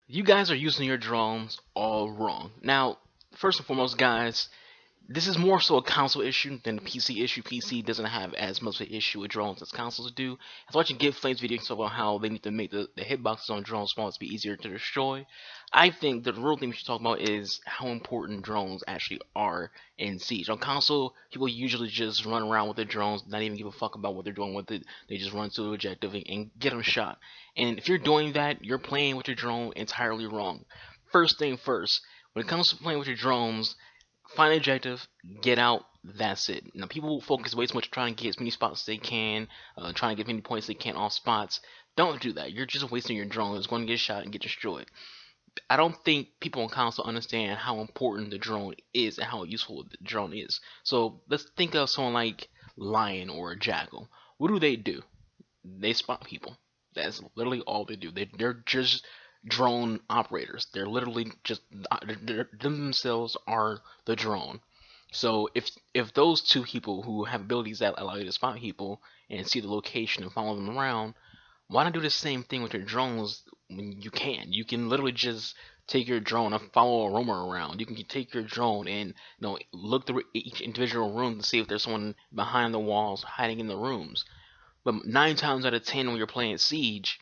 You guys are using your drones all wrong. Now, first and foremost, guys, this is more so a console issue than a PC issue. PC doesn't have as much of an issue with drones as consoles do. I was watching Give Flames videos about how they need to make the hitboxes on drones smaller to be easier to destroy. I think the real thing we should talk about is how important drones actually are in Siege. On console, people usually just run around with their drones, not even give a fuck about what they're doing with it. They just run to the objective and get them shot. And if you're doing that, you're playing with your drone entirely wrong. First thing first, when it comes to playing with your drones, find an objective, get out. That's it. Now people focus way too much trying to get as many spots as they can, trying to get as many points as they can off spots. Don't do that. You're just wasting your drone. It's going to get shot and get destroyed. I don't think people on console understand how important the drone is and how useful the drone is. So let's think of someone like Lion or Jackal. What do? They spot people. That's literally all they do. They're just drone operators. They're literally just themselves are the drone. So if those two people who have abilities that allow you to spot people and see the location and follow them around, why not do the same thing with your drones when you can? You can literally just take your drone and follow a roamer around. You can take your drone and look through each individual room to see if there's someone behind the walls hiding in the rooms. But 9 times out of 10 when you're playing Siege,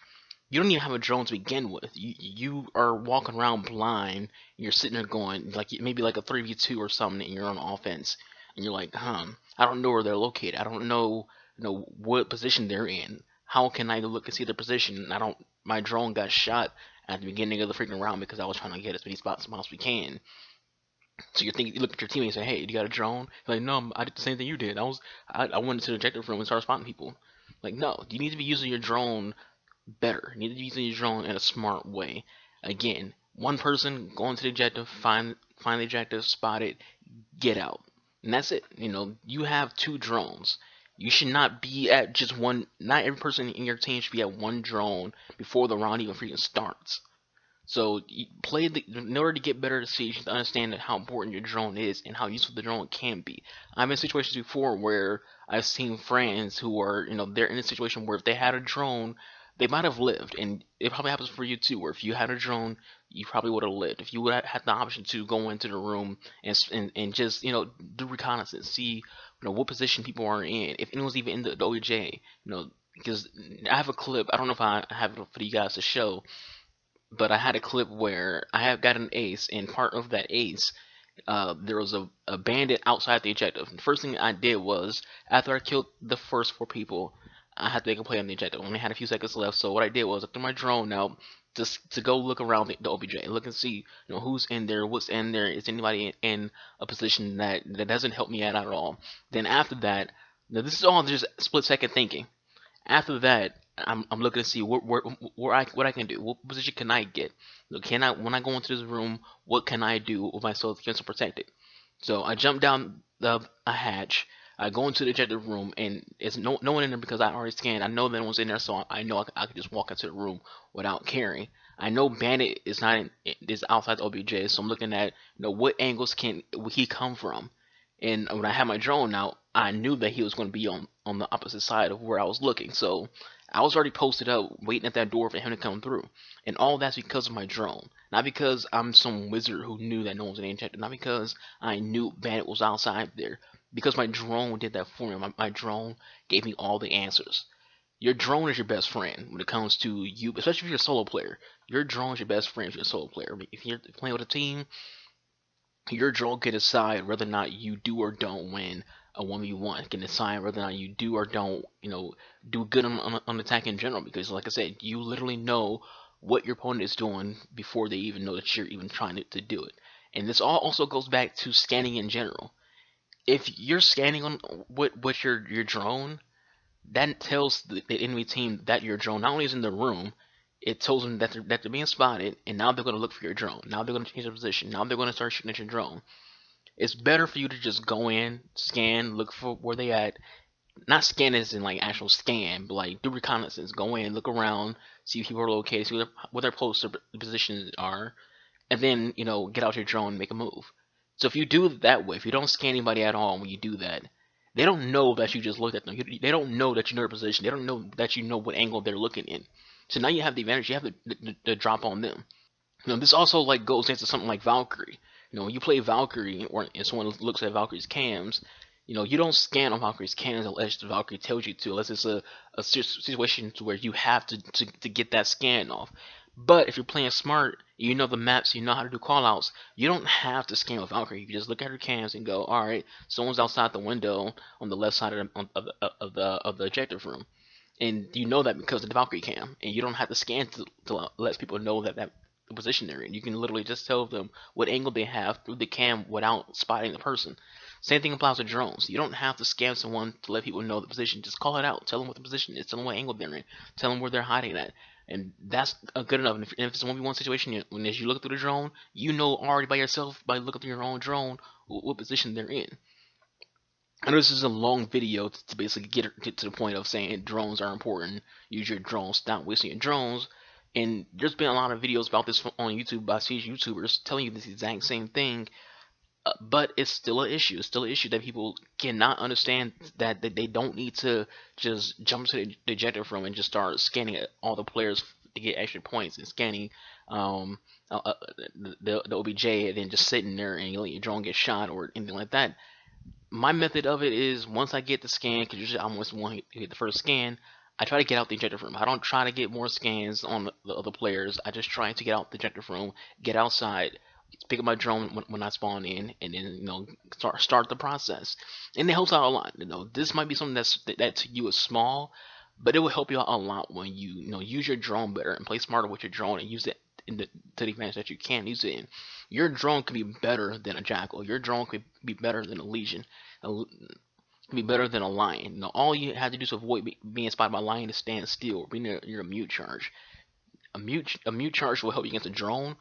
you don't even have a drone to begin with. You are walking around blind. And you're sitting there going like maybe like a 3v2 or something, and you're on offense, and you're like, I don't know where they're located. I don't know, what position they're in. How can I look and see their position? I don't. My drone got shot at the beginning of the freaking round because I was trying to get as many spots as possibly can. So you look at your teammate and say, "Hey, you got a drone?" Like, no, I did the same thing you did. I went into the objective room and started spotting people. Like, no, you need to be using your drone better. You need to be using your drone in a smart way. Again, one person go into the objective, find the objective, spot it, get out, and that's it. You have two drones. You should not be at just one. Not every person in your team should be at one drone before the round even freaking starts. So you in order to get better at Siege, you to understand how important your drone is and how useful the drone can be. I've been in situations before where I've seen friends who are, they're in a situation where if they had a drone, they might have lived, and it probably happens for you too. Where if you had a drone, you probably would have lived. If you would have had the option to go into the room and just do reconnaissance, see what position people are in, if anyone's even in the OJ, because I have a clip. I don't know if I have it for you guys to show, but I had a clip where I have got an ace, and part of that ace, there was a bandit outside the objective. The first thing I did was, after I killed the first four people, I had to make a play on the objective. I only had a few seconds left, so what I did was I threw my drone out just to go look around the OBJ and look and see, who's in there, what's in there, is anybody in a position that doesn't help me out at all. Then after that, now this is all just split second thinking. After that, I'm looking to see what I can do. What position can I get? Can I when I go into this room? What can I do with myself to get protected? So I jump down a hatch. I go into the objective room, and it's no one in there because I already scanned. I know that no one's in there, so I know I can just walk into the room without caring. I know Bandit is not is outside the OBJ, so I'm looking at what angles can he come from. And when I had my drone out, I knew that he was going to be on the opposite side of where I was looking. So I was already posted up, waiting at that door for him to come through. And all that's because of my drone. Not because I'm some wizard who knew that no one was in injected. Not because I knew Bandit was outside there. Because my drone did that for me. My drone gave me all the answers. Your drone is your best friend when it comes to you, especially if you're a solo player. Your drone is your best friend if you're a solo player. If you're playing with a team, your drone can decide whether or not you do or don't win a 1v1. Can decide whether or not you do or don't, do good on attack in general. Because, like I said, you literally know what your opponent is doing before they even know that you're even trying to do it. And this all also goes back to scanning in general. If you're scanning on with your drone, that tells the enemy team that your drone not only is in the room, it tells them that they're being spotted, and now they're going to look for your drone. Now they're going to change their position. Now they're going to start shooting at your drone. It's better for you to just go in, scan, look for where they at. Not scan as in like actual scan, but like do reconnaissance. Go in, look around, see if people are located, see what their poster positions are, and then get out your drone and make a move. So if you do it that way, if you don't scan anybody at all when you do that, they don't know that you just looked at them. They don't know that you know their position. They don't know that you know what angle they're looking in. So now you have the advantage. You have the drop on them. This also like goes into something like Valkyrie. When you play Valkyrie, or if someone looks at Valkyrie's cams, you don't scan on Valkyrie's cams unless the Valkyrie tells you to, unless it's a situation to where you have to get that scan off. But if you're playing smart, you know the maps, you know how to do callouts, you don't have to scan with Valkyrie. You can just look at her cams and go, all right, someone's outside the window on the left side of the objective room, and you know that because of the Valkyrie cam, and you don't have to scan to let people know that the position they're in. You can literally just tell them what angle they have through the cam without spotting the person. Same thing applies to drones. You don't have to scan someone to let people know the position. Just call it out. Tell them what the position is. Tell them what angle they're in. Tell them where they're hiding at. And that's good enough. And if it's a 1v1 situation, when as you look through the drone, you know already by yourself, by looking through your own drone, what position they're in. I know this is a long video to basically get to the point of saying drones are important. Use your drones. Stop wasting your drones. And there's been a lot of videos about this on YouTube by siege YouTubers telling you this exact same thing. But it's still an issue. It's still an issue that people cannot understand, that they don't need to just jump to the ejector room and just start scanning all the players to get extra points, and scanning the OBJ and then just sitting there and you let your drone get shot or anything like that. My method of it is, once I get the scan, because usually I almost want to get the first scan, I try to get out the ejector room. I don't try to get more scans on the other players. I just try to get out the ejector room, get outside, pick up my drone when I spawn in, and then start the process. And it helps out a lot. This might be something that to you is small, but it will help you out a lot when you use your drone better and play smarter with your drone and use it to the advantage that you can use it in. Your drone could be better than a Jackal. Your drone could be better than a Legion. Could be better than a Lion. All you have to do to avoid being spotted by a Lion is stand still, bring your mute charge. A mute charge will help you against a drone,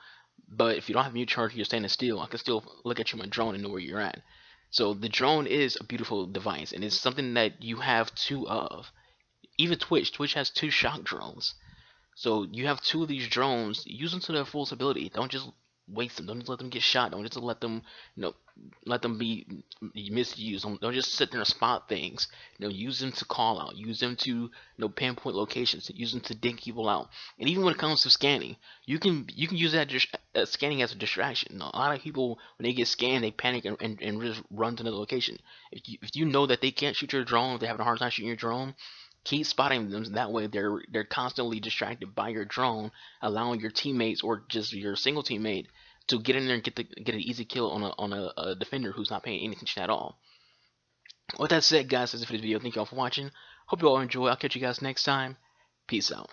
but if you don't have mute charge, you're standing still, I can still look at you on my drone and know where you're at. So the drone is a beautiful device, and it's something that you have two of. Even Twitch has two shock drones. So you have two of these drones. Use them to their fullest ability. Don't just waste them. Don't just let them get shot. Don't just let them, let them be misused. Don't just sit there and spot things. Use them to call out. Use them to, pinpoint locations. Use them to dig people out. And even when it comes to scanning, you can use that scanning as a distraction. A lot of people, when they get scanned, they panic and just run to another location. If you know that they can't shoot your drone, if they're having a hard time shooting your drone, keep spotting them. That way they're constantly distracted by your drone, allowing your teammates or just your single teammate to get in there and get an easy kill on a defender who's not paying any attention at all. With that said, guys, that's it for this video. Thank you all for watching. Hope you all enjoy. I'll catch you guys next time. Peace out.